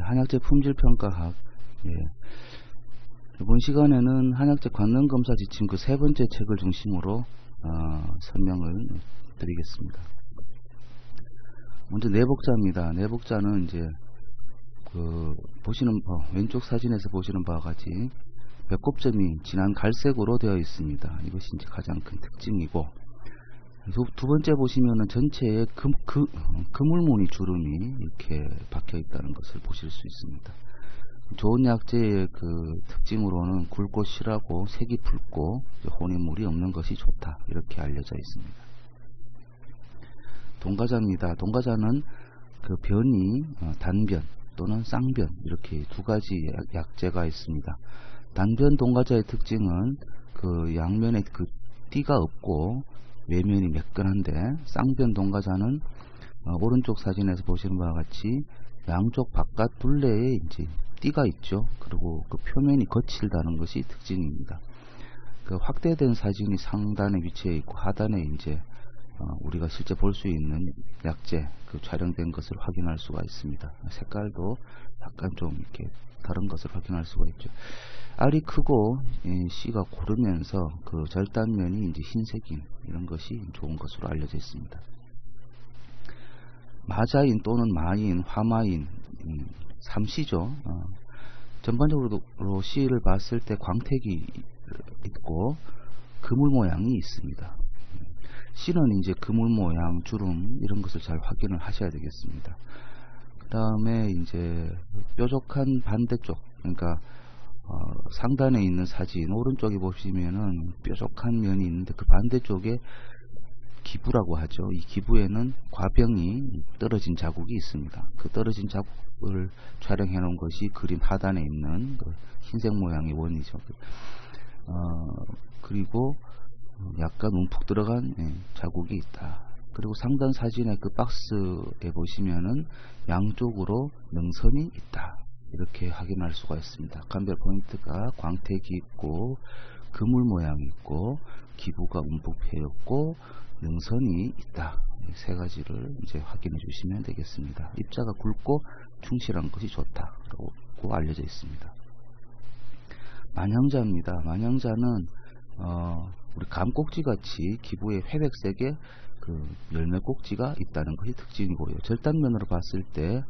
한약재 품질평가학. 예. 이번 시간에는 한약재 관능검사 지침 그 세 번째 책을 중심으로 설명을 드리겠습니다. 먼저 내복자입니다. 내복자는 이제 보시는 왼쪽 사진에서 보시는 바와 같이 배꼽점이 진한 갈색으로 되어 있습니다. 이것이 이제 가장 큰 특징이고, 두 번째 보시면은 전체에 그물무늬 주름이 이렇게 박혀 있다는 것을 보실 수 있습니다. 좋은 약재의 그 특징으로는 굵고 실하고 색이 붉고 혼인물이 없는 것이 좋다, 이렇게 알려져 있습니다. 동가자입니다. 동가자는 그 변이 단변 또는 쌍변, 이렇게 두 가지 약재가 있습니다. 단변 동가자의 특징은 그 양면에 그 띠가 없고 외면이 매끈한데, 쌍변 동가자는 오른쪽 사진에서 보시는 바와 같이 양쪽 바깥 둘레에 이제 띠가 있죠. 그리고 그 표면이 거칠다는 것이 특징입니다. 그 확대된 사진이 상단에 위치해 있고 하단에 이제 우리가 실제 볼 수 있는 약재 그 촬영된 것을 확인할 수가 있습니다. 색깔도 약간 좀 이렇게 다른 것을 확인할 수가 있죠. 알이 크고 씨가 고르면서 그 절단면이 이제 흰색인 이런 것이 좋은 것으로 알려져 있습니다. 마자인 또는 마인, 화마인, 삼씨죠. 전반적으로 씨를 봤을 때 광택이 있고 그물 모양이 있습니다. 씨는 이제 그물 모양, 주름 이런 것을 잘 확인을 하셔야 되겠습니다. 그 다음에 이제 뾰족한 반대쪽, 그러니까 상단에 있는 사진 오른쪽에 보시면은 뾰족한 면이 있는데 그 반대쪽에 기부라고 하죠. 이 기부에는 과병이 떨어진 자국이 있습니다. 그 떨어진 자국을 촬영해 놓은 것이 그림 하단에 있는 그 흰색 모양의 원이죠. 그리고 약간 움푹 들어간 자국이 있다. 그리고 상단 사진의 그 박스에 보시면은 양쪽으로 능선이 있다, 이렇게 확인할 수가 있습니다. 감별 포인트가 광택이 있고 그물 모양이 있고 기부가 움푹 패였고 능선이 있다. 세 가지를 이제 확인해 주시면 되겠습니다. 입자가 굵고 충실한 것이 좋다라고 알려져 있습니다. 만향자입니다. 만향자는 우리 감꼭지 같이 기부에 회백색의 그 열매 꼭지가 있다는 것이 특징이고요. 절단면으로 봤을 때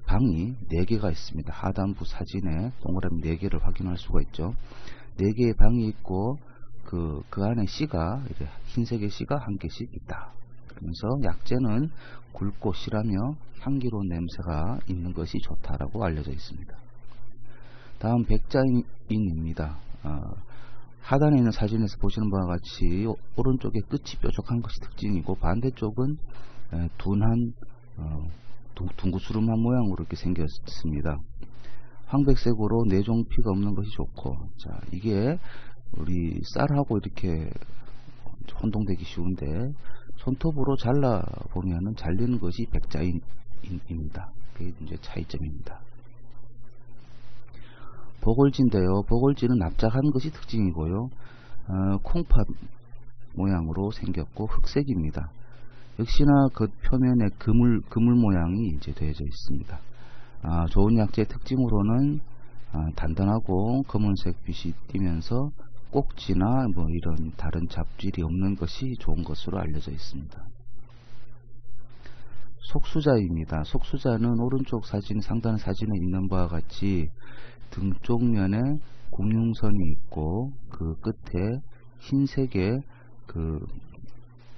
방이 4개가 있습니다. 하단부 사진에 동그라미 4개를 확인할 수가 있죠. 4개의 방이 있고 그 안에 씨가 흰색의 씨가 1개씩 있다. 그러면서 약재는 굵고 실하며 향기로운 냄새가 있는 것이 좋다라고 알려져 있습니다. 다음 백자인입니다. 하단에 있는 사진에서 보시는 바와 같이 오른쪽에 끝이 뾰족한 것이 특징이고 반대쪽은 둔한 둥구스름한 모양으로 이렇게 생겼습니다. 황백색으로 내종피가 없는 것이 좋고, 자, 이게 우리 쌀하고 이렇게 혼동되기 쉬운데 손톱으로 잘라 보면은 잘리는 것이 백자인입니다. 그게 이제 차이점입니다. 보골지인데요. 보골지는 납작한 것이 특징이고요. 콩팥 모양으로 생겼고 흑색입니다. 역시나 그 표면에 그물 모양이 이제 되어져 있습니다. 좋은 약재의 특징으로는 단단하고 검은색 빛이 띄면서 꼭지나 뭐 이런 다른 잡질이 없는 것이 좋은 것으로 알려져 있습니다. 속수자입니다. 속수자는 오른쪽 사진, 상단 사진에 있는 바와 같이 등 쪽면에 공융선이 있고 그 끝에 흰색의 그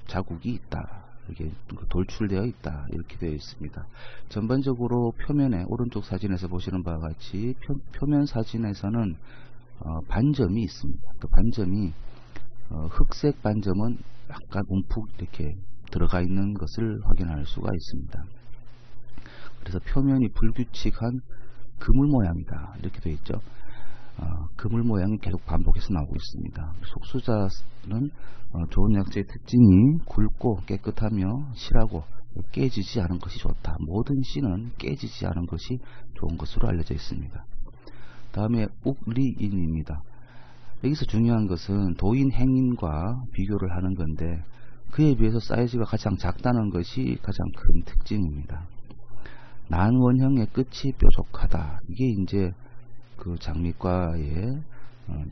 자국이 있다, 이게 돌출되어 있다, 이렇게 되어 있습니다. 전반적으로 표면에 오른쪽 사진에서 보시는 바와 같이 표면 사진에서는 반점이 있습니다. 그 반점이 흑색 반점은 약간 움푹 이렇게 들어가 있는 것을 확인할 수가 있습니다. 그래서 표면이 불규칙한 그물 모양이다, 이렇게 되어 있죠. 그물 모양이 계속 반복해서 나오고 있습니다. 속수자는 좋은 약재의 특징이 굵고 깨끗하며 실하고 깨지지 않은 것이 좋다. 모든 씨는 깨지지 않은 것이 좋은 것으로 알려져 있습니다. 다음에 욱리인입니다. 여기서 중요한 것은 도인 행인과 비교를 하는 건데 그에 비해서 사이즈가 가장 작다는 것이 가장 큰 특징입니다. 난원형의 끝이 뾰족하다. 이게 이제 그 장미과의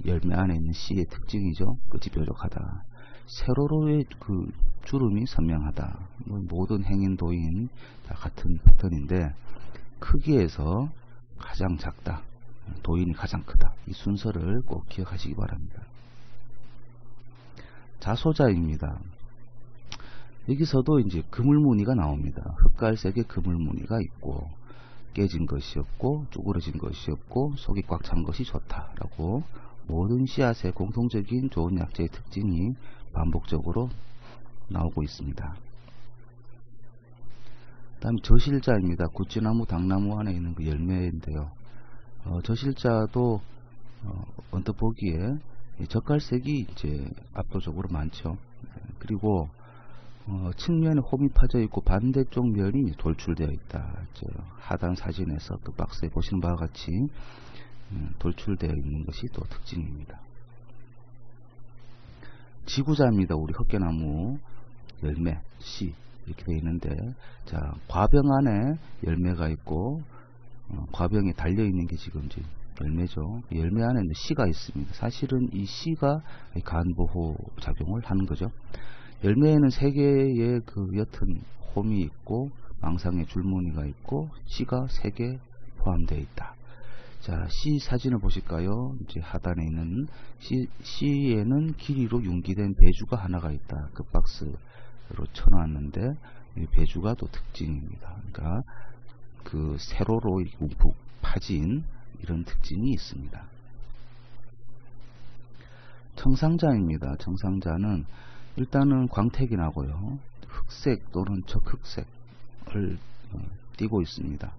열매 안에 있는 씨의 특징이죠. 끝이 뾰족하다. 세로로의 그 주름이 선명하다. 모든 행인도인 다 같은 패턴인데 크기에서 가장 작다. 도인이 가장 크다. 이 순서를 꼭 기억하시기 바랍니다. 자소자입니다. 여기서도 이제 그물무늬가 나옵니다. 흑갈색의 그물무늬가 있고 깨진 것이 없고 쭈그러진 것이 없고 속이 꽉 찬 것이 좋다라고 모든 씨앗의 공통적인 좋은 약재의 특징이 반복적으로 나오고 있습니다. 다음 저실자입니다. 구찌나무, 당나무 안에 있는 그 열매인데요. 저실자도 언뜻 보기에 젓갈색이 이제 압도적으로 많죠. 그리고 측면에 홈이 파져 있고 반대쪽 면이 돌출되어 있다. 하단 사진에서 그 박스에 보시는 바와 같이 돌출되어 있는 것이 또 특징입니다. 지구자입니다. 우리 헛개나무 열매, 씨 이렇게 되어 있는데, 자, 과병 안에 열매가 있고 과병에 달려 있는 게 지금 이제 열매죠. 열매 안에는 씨가 있습니다. 사실은 이 씨가 간보호 작용을 하는 거죠. 열매에는 3개의 그 옅은 홈이 있고 망상의 줄무늬가 있고 씨가 3개 포함되어 있다. 자, 씨 사진을 보실까요? 이제 하단에 있는 씨에는 길이로 융기된 배주가 하나가 있다. 그 박스로 쳐놨는데 이 배주가 또 특징입니다. 그러니까 그 세로로 움푹 파진 이런 특징이 있습니다. 청상자입니다. 청상자는 일단은 광택이 나고요. 흑색 또는 적흑색을 띠고 있습니다.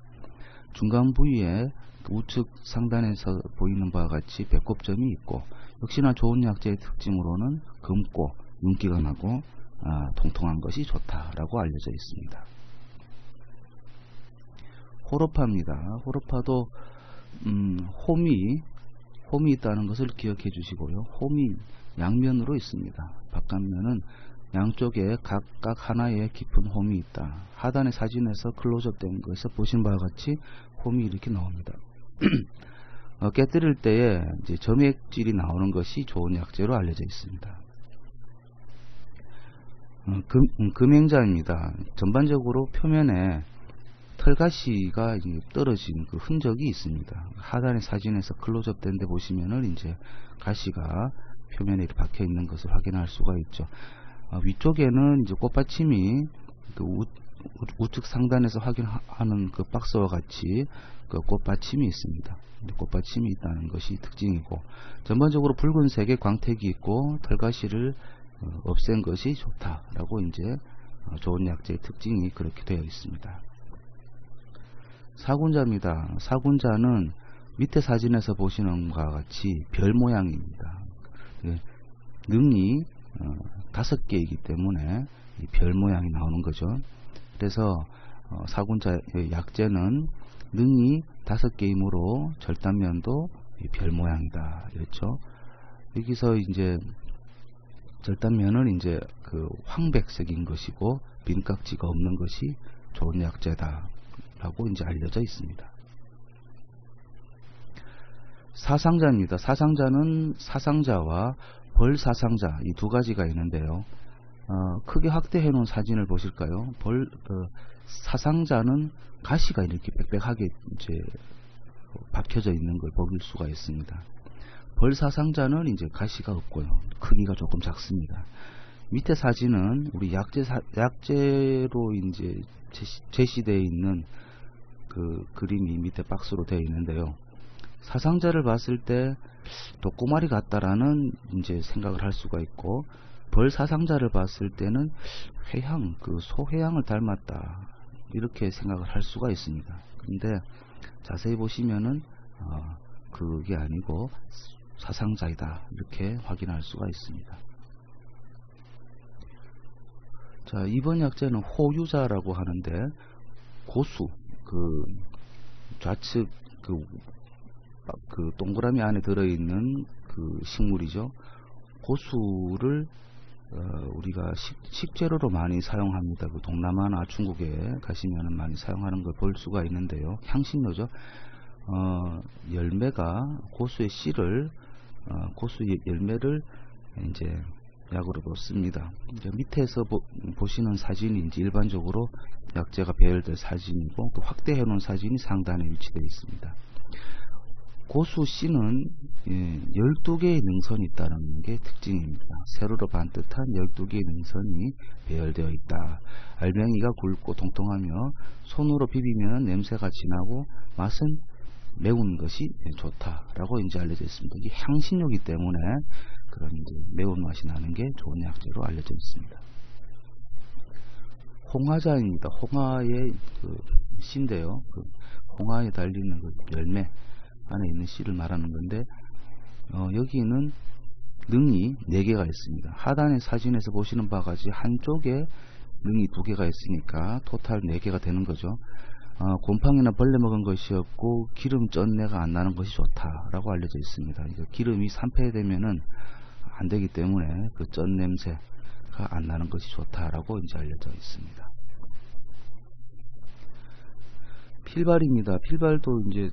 중간 부위에 우측 상단에서 보이는 바와 같이 배꼽점이 있고, 역시나 좋은 약재의 특징으로는 검고 윤기가 나고 통통한 것이 좋다라고 알려져 있습니다. 호로파입니다. 호로파도 홈이 있다는 것을 기억해 주시고요. 홈이 양면으로 있습니다. 바깥면은 양쪽에 각각 하나의 깊은 홈이 있다. 하단의 사진에서 클로즈업 된 것에서 보신 바와 같이 홈이 이렇게 나옵니다. 깨뜨릴 때에 이제 점액질이 나오는 것이 좋은 약재로 알려져 있습니다. 금행자입니다. 전반적으로 표면에 털가시가 떨어진 그 흔적이 있습니다. 하단의 사진에서 클로즈업 된 데 보시면은 이제 가시가 표면에 이렇게 박혀 있는 것을 확인할 수가 있죠. 위쪽에는 이제 꽃받침이 그 우측 상단에서 확인하는 그 박스와 같이 그 꽃받침이 있습니다. 꽃받침이 있다는 것이 특징이고, 전반적으로 붉은색의 광택이 있고 털가시를 없앤 것이 좋다라고 이제 좋은 약재의 특징이 그렇게 되어 있습니다. 사군자입니다. 사군자는 밑에 사진에서 보시는 것과 같이 별 모양입니다. 능이 5개이기 때문에 이 별 모양이 나오는 거죠. 그래서 사군자의 약재는 능이 5개이므로 절단면도 별 모양이다. 이렇죠. 여기서 이제 절단면은 이제 그 황백색인 것이고 빈깍지가 없는 것이 좋은 약재다 라고 이제 알려져 있습니다. 사상자입니다. 사상자는 사상자와 벌사상자 이 두 가지가 있는데요. 크게 확대해 놓은 사진을 보실까요? 사상자는 가시가 이렇게 빽빽하게 이제 박혀져 있는 걸 보일 수가 있습니다. 벌사상자는 이제 가시가 없고요. 크기가 조금 작습니다. 밑에 사진은 우리 약재로 이제 제시되어 있는 그 그림이 밑에 박스로 되어 있는데요. 사상자를 봤을 때 독고마리 같다라는 이제 생각을 할 수가 있고, 벌사상자를 봤을 때는 회양, 그 소회양을 닮았다 이렇게 생각을 할 수가 있습니다. 근데 자세히 보시면은 그게 아니고 사상자이다 이렇게 확인할 수가 있습니다. 자, 이번 약재는 호유자라고 하는데, 고수 그 좌측 그 동그라미 안에 들어있는 그 식물이죠. 고수를 우리가 식재료로 많이 사용합니다. 그 동남아나 중국에 가시면 많이 사용하는 걸 볼 수가 있는데요. 향신료죠. 열매가 고수의 씨를 고수 열매를 이제 약으로 놓습니다. 이제 밑에서 보시는 사진이 이제 일반적으로 약재가 배열될 사진이고, 또 확대해 놓은 사진이 상단에 위치되어 있습니다. 고수 씨는 12개의 능선이 있다는 게 특징입니다. 세로로 반듯한 12개의 능선이 배열되어 있다. 알맹이가 굵고 통통하며 손으로 비비면 냄새가 진하고 맛은 매운 것이 좋다라고 이제 알려져 있습니다. 이게 향신료이기 때문에 그런 이제 매운맛이 나는 게 좋은 약재로 알려져 있습니다. 홍화자입니다. 홍화의 그 씨인데요. 그 홍화에 달리는 그 열매 안에 있는 씨를 말하는 건데, 여기는 능이 4개가 있습니다. 하단의 사진에서 보시는 바와 같이 한쪽에 능이 2개가 있으니까 토탈 4개가 되는 거죠. 곰팡이나 벌레 먹은 것이 없고 기름 쩐내가 안 나는 것이 좋다라고 알려져 있습니다. 기름이 산패되면은 안 되기 때문에 그 쩐 냄새가 안 나는 것이 좋다라고 이제 알려져 있습니다. 필발입니다. 필발도 이제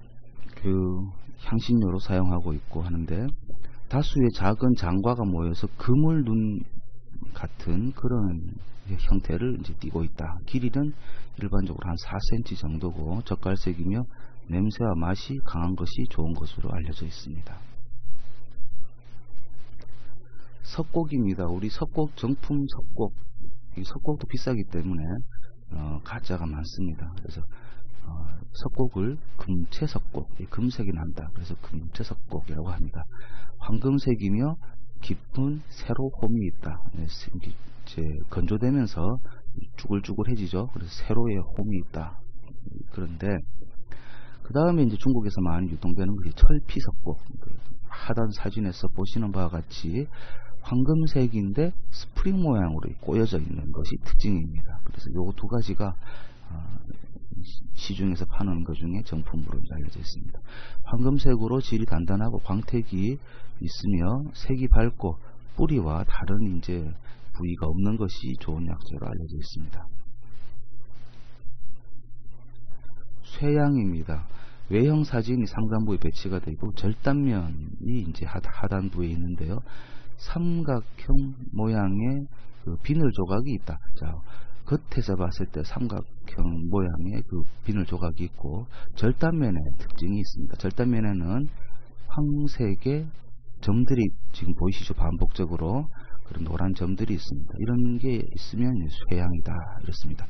그 향신료로 사용하고 있고 하는데, 다수의 작은 장과가 모여서 그물눈 같은 그런 형태를 이제 띠고 있다. 길이는 일반적으로 한 4cm 정도고 젓갈색이며 냄새와 맛이 강한 것이 좋은 것으로 알려져 있습니다. 석곡입니다. 우리 석곡, 정품 석곡, 이 석곡도 비싸기 때문에 가짜가 많습니다. 그래서 석곡을 금채석곡, 금색이 난다. 그래서 금채석곡이라고 합니다. 황금색이며 깊은 세로 홈이 있다. 이제 건조되면서 쭈글쭈글해지죠. 그래서 세로에 홈이 있다. 그런데 그 다음에 이제 중국에서 많이 유통되는 것이 철피석곡. 하단 사진에서 보시는 바와 같이 황금색인데 스프링 모양으로 꼬여져 있는 것이 특징입니다. 그래서 요 2가지가 시중에서 파는 것 중에 정품으로 알려져 있습니다. 황금색으로 질이 단단하고 광택이 있으며 색이 밝고 뿌리와 다른 이제 부위가 없는 것이 좋은 약재로 알려져 있습니다. 쇠향입니다. 외형 사진이 상단부에 배치가 되고 절단면이 이제 하단부에 있는데요. 삼각형 모양의 그 비늘 조각이 있다. 자, 겉에서 봤을 때 삼각형 모양의 그 비늘 조각이 있고, 절단면에 특징이 있습니다. 절단면에는 황색의 점들이 지금 보이시죠? 반복적으로 그런 노란 점들이 있습니다. 이런 게 있으면 쇠향이다 이렇습니다.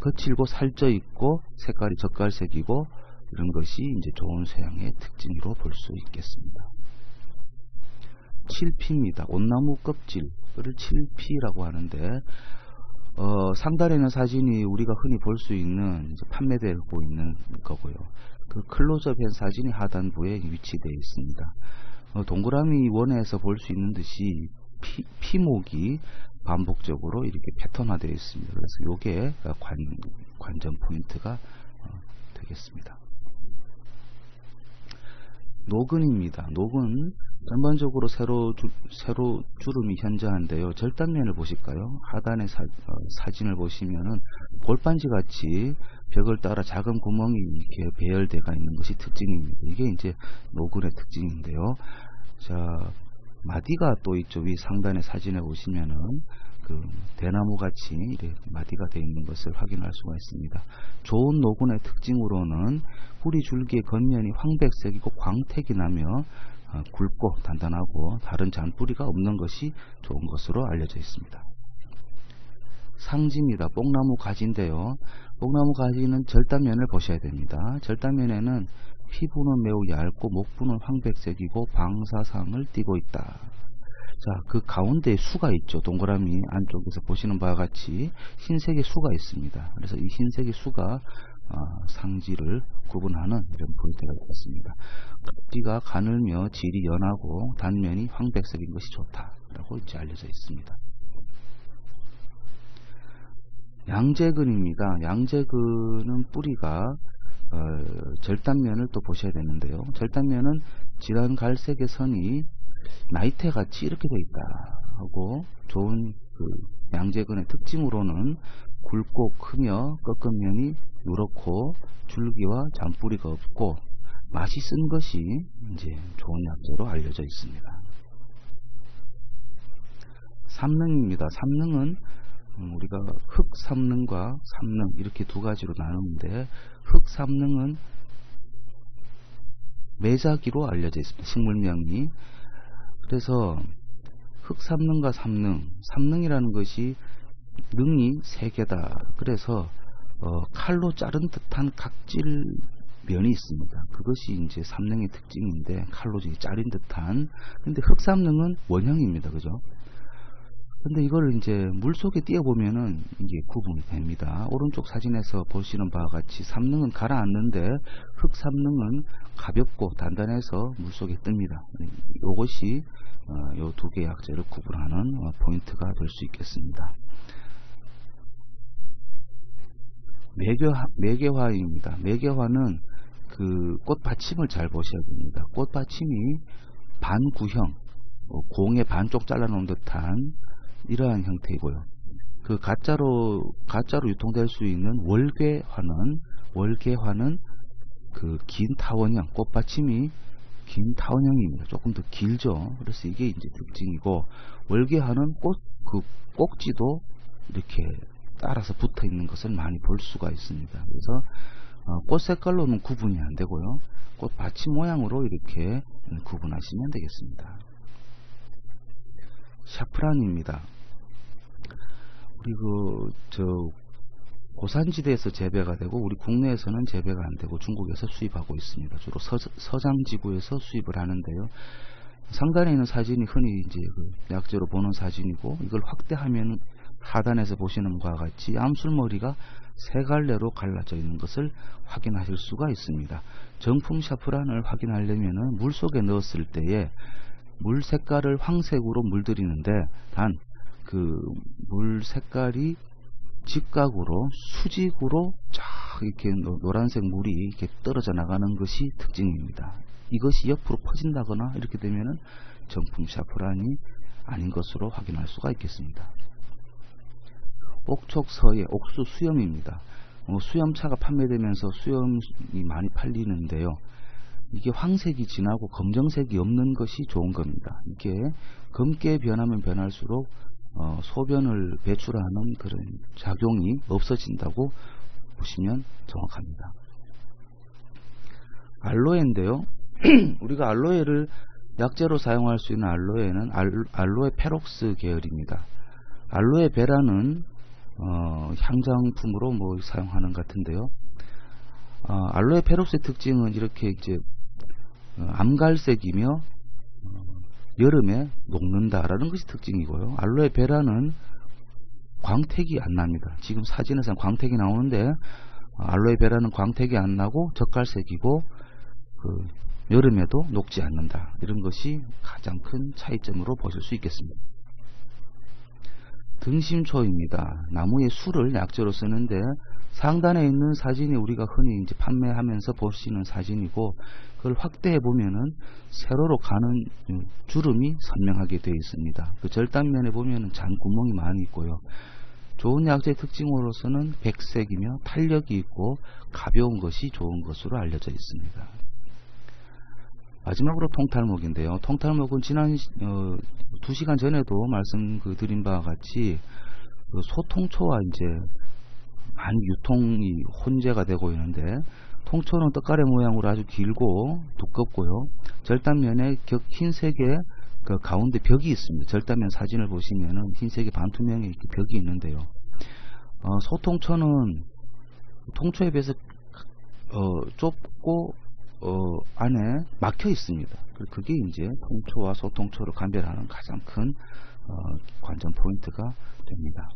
거칠고 살쪄 있고 색깔이 젓갈색이고 이런 것이 이제 좋은 쇠향의 특징으로 볼 수 있겠습니다. 칠피입니다. 온나무 껍질을 칠피라고 하는데, 상단에 있는 사진이 우리가 흔히 볼 수 있는 이제 판매되고 있는 거고요. 그 클로즈업한 사진이 하단부에 위치되어 있습니다. 동그라미 원에서 볼 수 있는 듯이 피목이 반복적으로 이렇게 패턴화되어 있습니다. 그래서 요게 관전 포인트가 되겠습니다. 노근입니다. 노근 전반적으로 세로 주름이 현저한데요. 절단면을 보실까요? 하단의 사진을 보시면은 골반지 같이 벽을 따라 작은 구멍이 이렇게 배열되어 있는 것이 특징입니다. 이게 이제 노근의 특징인데요. 자, 마디가 또 있죠. 위 상단의 사진에 보시면은 그 대나무 같이 이렇게 마디가 되어 있는 것을 확인할 수가 있습니다. 좋은 노근의 특징으로는 뿌리 줄기의 겉면이 황백색이고 광택이 나며 굵고 단단하고 다른 잔뿌리가 없는 것이 좋은 것으로 알려져 있습니다. 상지입니다. 뽕나무 가지인데요. 뽕나무 가지는 절단면을 보셔야 됩니다. 절단면에는 피부는 매우 얇고 목부는 황백색이고 방사상을 띠고 있다. 자, 그 가운데에 수가 있죠. 동그라미 안쪽에서 보시는 바와 같이 흰색의 수가 있습니다. 그래서 이 흰색의 수가 상지를 구분하는 이런 포인트가 있습니다. 껍질가 가늘며 질이 연하고 단면이 황백색인 것이 좋다라고 이제 알려져 있습니다. 양재근입니다. 양재근은 뿌리가 절단면을 또 보셔야 되는데요. 절단면은 진한 갈색의 선이 나이테 같이 이렇게 되어 있다. 하고 좋은 그 양재근의 특징으로는 굵고 크며 꺾은 면이 누렇고 줄기와 잔뿌리가 없고 맛이 쓴 것이 이제 좋은 약재로 알려져 있습니다. 삼능입니다. 삼능은 우리가 흑삼능과 삼능 이렇게 두 가지로 나누는데, 흑삼능은 매자기로 알려져 있습니다. 식물명이. 그래서 흑삼능과 삼능, 삼능이라는 것이 능이 3개다. 그래서 칼로 자른 듯한 각질 면이 있습니다. 그것이 이제 삼능의 특징인데, 칼로 자른 듯한. 근데 흑삼능은 원형입니다. 그죠? 근데 이걸 이제 물속에 띄어보면은 이게 구분이 됩니다. 오른쪽 사진에서 보시는 바와 같이 삼능은 가라앉는데 흑삼능은 가볍고 단단해서 물속에 뜹니다. 이것이 요 두 개의 약재를 구분하는 포인트가 될 수 있겠습니다. 매개화입니다. 매개화는 그 꽃받침을 잘 보셔야 됩니다. 꽃받침이 반구형, 공의 반쪽 잘라놓은 듯한 이러한 형태이고요. 그 가짜로 유통될 수 있는 월계화는 그 긴 타원형, 꽃받침이 긴 타원형입니다. 조금 더 길죠. 그래서 이게 이제 특징이고, 월계화는 그 꼭지도 이렇게 따라서 붙어 있는 것을 많이 볼 수가 있습니다. 그래서 꽃 색깔로는 구분이 안 되고요. 꽃 받침 모양으로 이렇게 구분하시면 되겠습니다. 샤프란입니다. 우리 고산지대에서 재배가 되고 우리 국내에서는 재배가 안 되고 중국에서 수입하고 있습니다. 주로 서장지구에서 수입을 하는데요. 상단에 있는 사진이 흔히 이제 그 약재로 보는 사진이고, 이걸 확대하면 하단에서 보시는 바와 같이 암술머리가 3갈래로 갈라져 있는 것을 확인하실 수가 있습니다. 정품 샤프란을 확인하려면 물속에 넣었을 때에 물 색깔을 황색으로 물들이는데, 단 그 물 색깔이 직각으로 수직으로 쫙 이렇게 노란색 물이 이렇게 떨어져 나가는 것이 특징입니다. 이것이 옆으로 퍼진다거나 이렇게 되면은 정품 샤프란이 아닌 것으로 확인할 수가 있겠습니다. 옥촉서예, 옥수 수염입니다. 수염차가 판매되면서 수염이 많이 팔리는데요. 이게 황색이 진하고 검정색이 없는 것이 좋은 겁니다. 이게 검게 변하면 변할수록 소변을 배출하는 그런 작용이 없어진다고 보시면 정확합니다. 알로에인데요. 우리가 알로에를 약재로 사용할 수 있는 알로에는 알로에 페록스 계열입니다. 알로에 베라는 향장품으로 사용하는 것 같은데요. 알로에 페록스의 특징은 이렇게 이제 암갈색이며 여름에 녹는다라는 것이 특징이고요. 알로에 베라는 광택이 안 납니다. 지금 사진에서는 광택이 나오는데 알로에 베라는 광택이 안 나고 젓갈색이고 여름에도 녹지 않는다. 이런 것이 가장 큰 차이점으로 보실 수 있겠습니다. 등심초입니다. 나무의 술을 약재로 쓰는데, 상단에 있는 사진이 우리가 흔히 이제 판매하면서 보시는 사진이고, 그걸 확대해 보면은 세로로 가는 주름이 선명하게 되어 있습니다. 그 절단면에 보면은 잔 구멍이 많이 있고요. 좋은 약재의 특징으로서는 백색이며 탄력이 있고 가벼운 것이 좋은 것으로 알려져 있습니다. 마지막으로 통탈목인데요. 통탈목은 지난 2시간 전에도 말씀드린 바와 같이 소통초와 이제 많이 유통이 혼재가 되고 있는데, 통초는 떡가래 모양으로 아주 길고 두껍고요. 절단면에 흰색의 그 가운데 벽이 있습니다. 절단면 사진을 보시면은 흰색의 반투명의 이렇게 벽이 있는데요. 소통초는 통초에 비해서 좁고 안에 막혀 있습니다. 그게 이제 통초와 소통초를 감별하는 가장 큰 관전 포인트가 됩니다.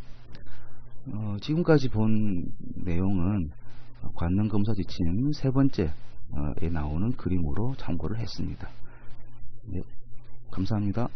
지금까지 본 내용은 관능검사 지침 3번째에 나오는 그림으로 참고를 했습니다. 네, 감사합니다.